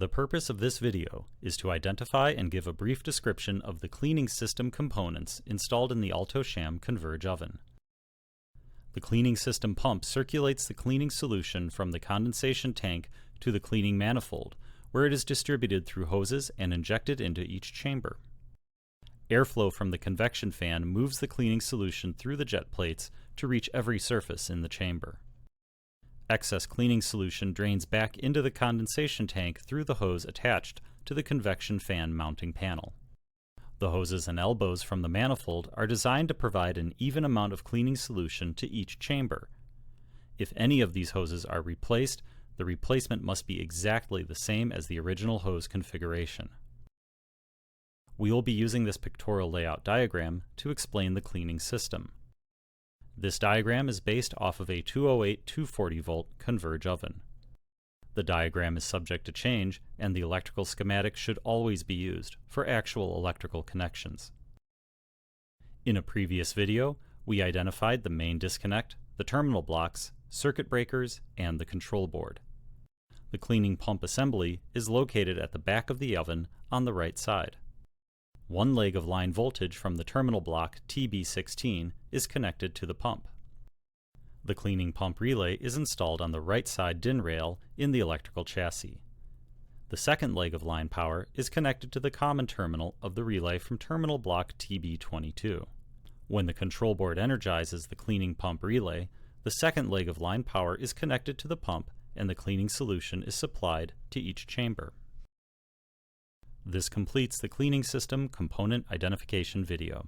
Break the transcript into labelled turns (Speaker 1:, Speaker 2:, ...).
Speaker 1: The purpose of this video is to identify and give a brief description of the cleaning system components installed in the Alto-Shaam Converge oven. The cleaning system pump circulates the cleaning solution from the condensation tank to the cleaning manifold, where it is distributed through hoses and injected into each chamber. Airflow from the convection fan moves the cleaning solution through the jet plates to reach every surface in the chamber. Excess cleaning solution drains back into the condensation tank through the hose attached to the convection fan mounting panel. The hoses and elbows from the manifold are designed to provide an even amount of cleaning solution to each chamber. If any of these hoses are replaced, the replacement must be exactly the same as the original hose configuration. We will be using this pictorial layout diagram to explain the cleaning system. This diagram is based off of a 208-240 volt Converge oven. The diagram is subject to change, and the electrical schematic should always be used for actual electrical connections. In a previous video, we identified the main disconnect, the terminal blocks, circuit breakers, and the control board. The cleaning pump assembly is located at the back of the oven on the right side. One leg of line voltage from the terminal block TB16 is connected to the pump. The cleaning pump relay is installed on the right side DIN rail in the electrical chassis. The second leg of line power is connected to the common terminal of the relay from terminal block TB22. When the control board energizes the cleaning pump relay, the second leg of line power is connected to the pump and the cleaning solution is supplied to each chamber. This completes the cleaning system component identification video.